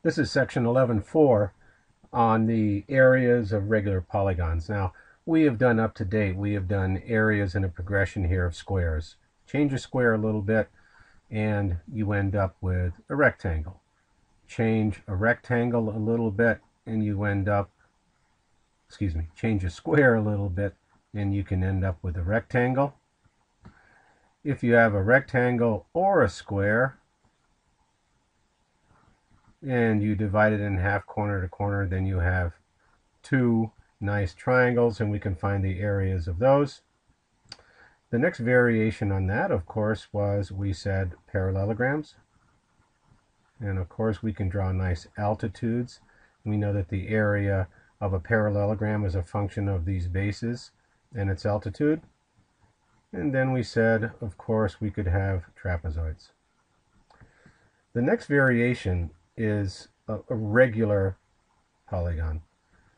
This is section 11.4 on the areas of regular polygons. Now, we have done up to date, we have done areas in a progression here of squares. Change a square a little bit and you end up with a rectangle. Change a rectangle a little bit and you end up, change a square a little bit and you can end up with a rectangle. If you have a rectangle or a square, and you divide it in half corner to corner, then you have two nice triangles, and we can find the areas of those. The next variation on that, of course, was we said parallelograms. And of course we can draw nice altitudes. We know that the area of a parallelogram is a function of these bases and its altitude. And then we said, of course, we could have trapezoids. The next variation is a regular polygon.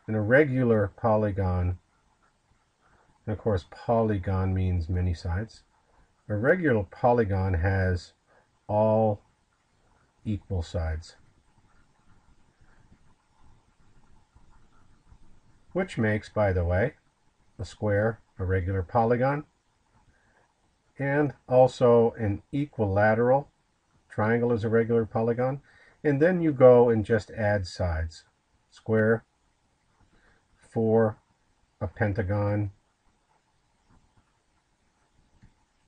An irregular polygon, and of course polygon means many sides. A regular polygon has all equal sides, which makes, by the way, a square a regular polygon, and also an equilateral triangle is a regular polygon. And then you go and just add sides. Square for a pentagon,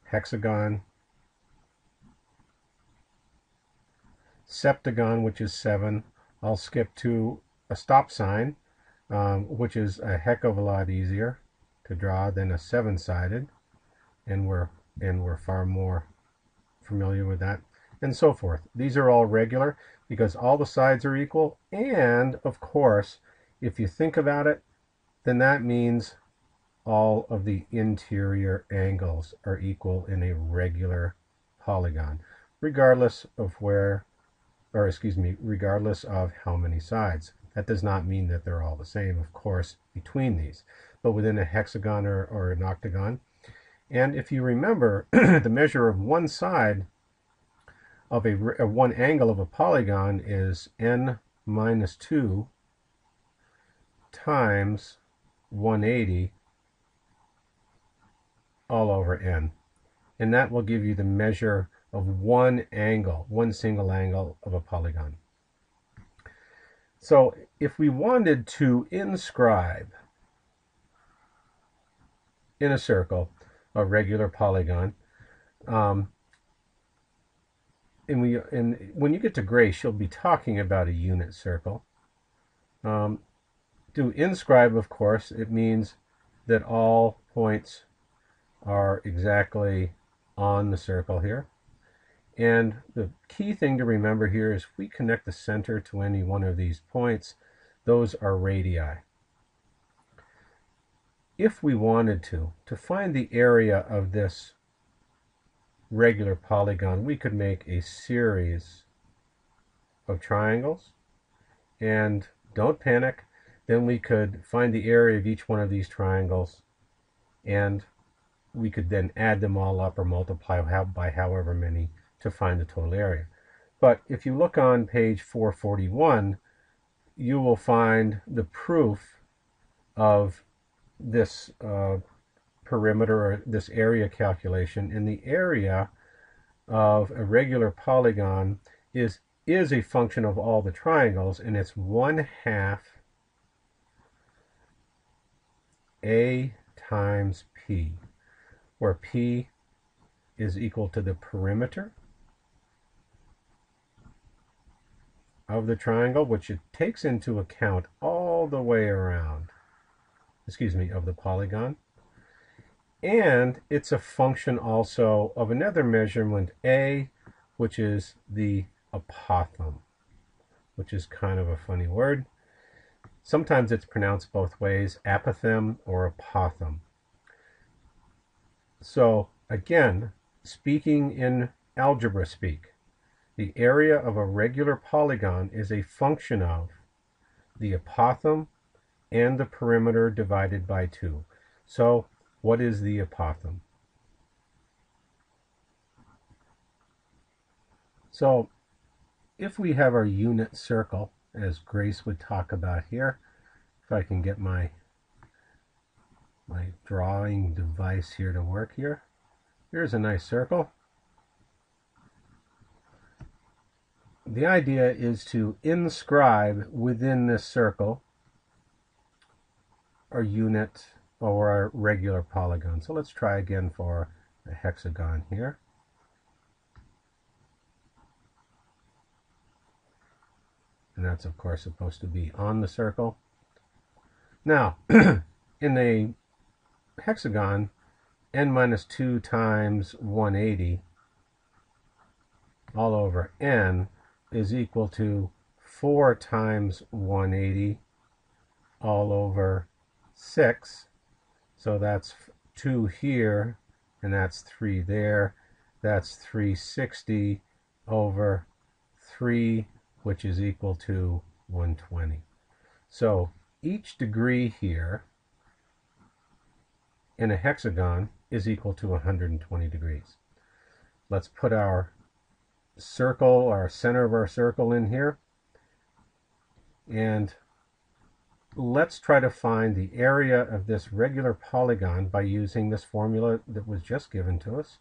hexagon, septagon, which is 7. I'll skip to a stop sign, which is a heck of a lot easier to draw than a 7-sided, and we're far more familiar with that, and so forth. These are all regular because all the sides are equal, and of course, if you think about it, then that means all of the interior angles are equal in a regular polygon, regardless of regardless of how many sides. That does not mean that they're all the same, of course, between these, but within a hexagon or an octagon. And if you remember, the measure of one side of one angle of a polygon is n minus 2 times 180 all over n. And that will give you the measure of one angle, one single angle of a polygon. So if we wanted to inscribe in a circle a regular polygon, and when you get to Grace, you'll be talking about a unit circle. To inscribe, of course, it means that all points are exactly on the circle here. And the key thing to remember here is if we connect the center to any one of these points, those are radii. If we wanted to find the area of this regular polygon, we could make a series of triangles, and don't panic, then we could find the area of each one of these triangles, and we could then add them all up or multiply by however many to find the total area. But if you look on page 441, you will find the proof of this perimeter, or this area calculation, and the area of a regular polygon is a function of all the triangles, and it's 1/2 a times p, where p is equal to the perimeter of the triangle, which it takes into account all the way around, of the polygon. And it's a function also of another measurement, a, which is the apothem, which is kind of a funny word. Sometimes it's pronounced both ways, apothem or apothem. So again, speaking in algebra speak, the area of a regular polygon is a function of the apothem and the perimeter divided by 2. So what is the apothem? So if we have our unit circle, as Grace would talk about here, if I can get my drawing device here to work here. Here's a nice circle. The idea is to inscribe within this circle our unit or our regular polygon. So let's try again for a hexagon here. And that's of course supposed to be on the circle. Now, in a hexagon, n minus 2 times 180 all over n is equal to 4 times 180 all over 6. So that's 2 here, and that's 3 there. That's 360 over 3, which is equal to 120. So each degree here in a hexagon is equal to 120 degrees. Let's put our circle, our center of our circle in here, and let's try to find the area of this regular polygon by using this formula that was just given to us.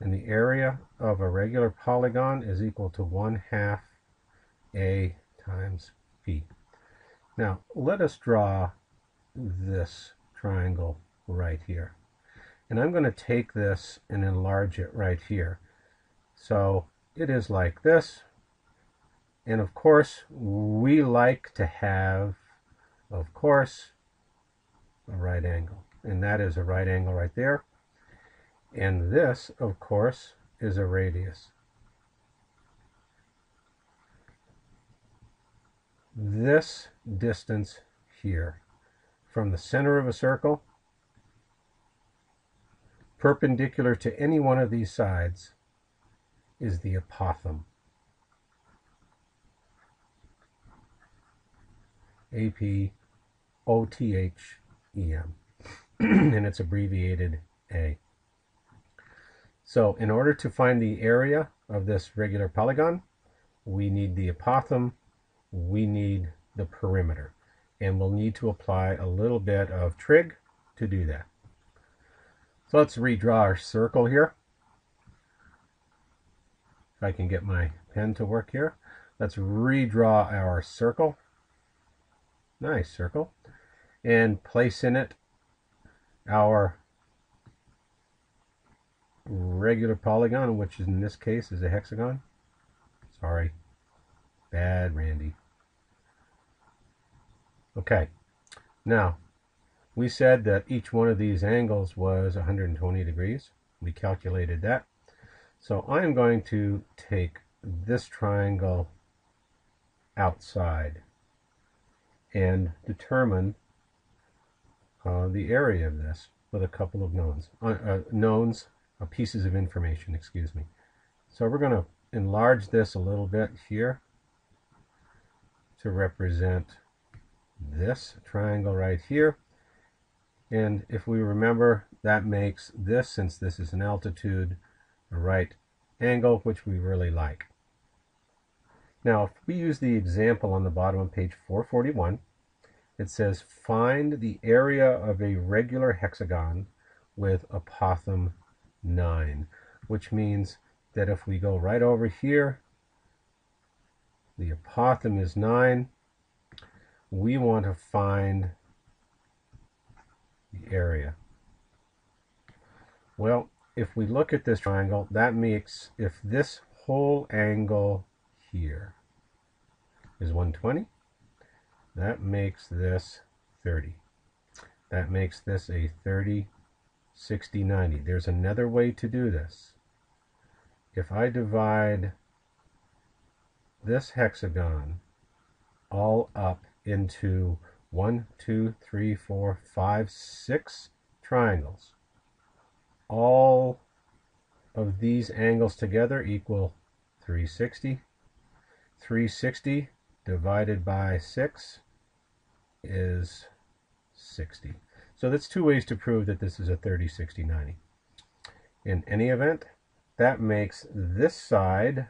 And the area of a regular polygon is equal to 1/2 a times b. Now let us draw this triangle right here. And I'm going to take this and enlarge it right here. So it is like this. And of course, we like to have, of course, a right angle. And that is a right angle right there. And this, of course, is a radius. This distance here from the center of a circle, perpendicular to any one of these sides, is the apothem. A-P-O-T-H-E-M. And it's abbreviated A. So in order to find the area of this regular polygon, we need the apothem, we need the perimeter. And we'll need to apply a little bit of trig to do that. So let's redraw our circle here. If I can get my pen to work here. Let's redraw our circle. Nice circle. And place in it our regular polygon, which in this case is a hexagon. Sorry. Bad Randy. Okay. Now, we said that each one of these angles was 120 degrees. We calculated that. So I'm going to take this triangle outside and determine the area of this with a couple of pieces of information, excuse me. So we're going to enlarge this a little bit here to represent this triangle right here. And if we remember, that makes this, since this is an altitude, a right angle, which we really like. Now, if we use the example on the bottom of page 441, it says, find the area of a regular hexagon with apothem 9, which means that if we go right over here, the apothem is 9. We want to find the area. Well, if we look at this triangle, that makes, if this whole angle here is 120, that makes this 30. That makes this a 30, 60, 90. There's another way to do this. If I divide this hexagon all up into 1, 2, 3, 4, 5, 6 triangles, all of these angles together equal 360. 360 divided by 6 is 60. So that's two ways to prove that this is a 30, 60, 90. In any event, that makes this side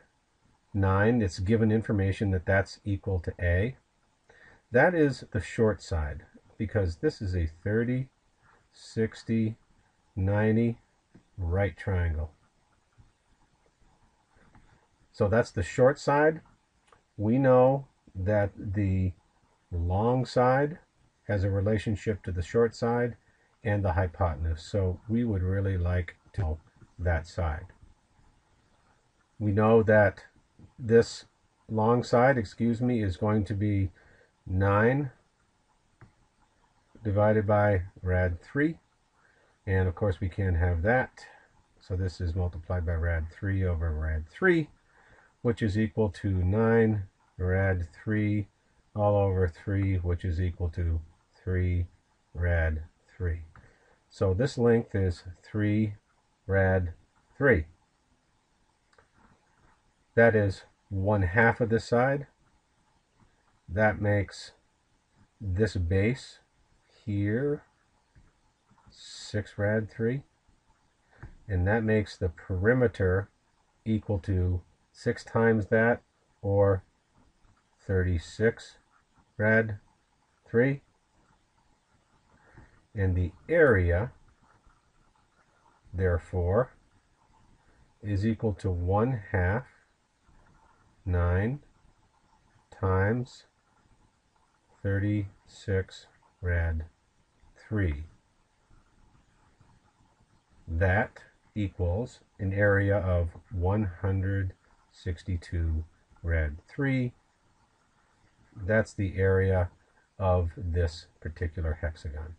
9, it's given information that that's equal to A. That is the short side, because this is a 30, 60, 90 right triangle. So that's the short side. We know that the long side has a relationship to the short side and the hypotenuse. So we would really like to know that side. We know that this long side, is going to be 9 divided by rad 3. And of course we can't have that. So this is multiplied by rad 3 over rad 3, which is equal to 9 rad 3 all over 3, which is equal to 3 rad 3. So this length is 3 rad 3. That is 1/2 of this side. That makes this base here 6 rad 3. And that makes the perimeter equal to 6 times that, or 36 rad 3. And the area, therefore, is equal to 1/2 9 times 36 rad 3. That equals an area of 162 rad 3. That's the area of this particular hexagon.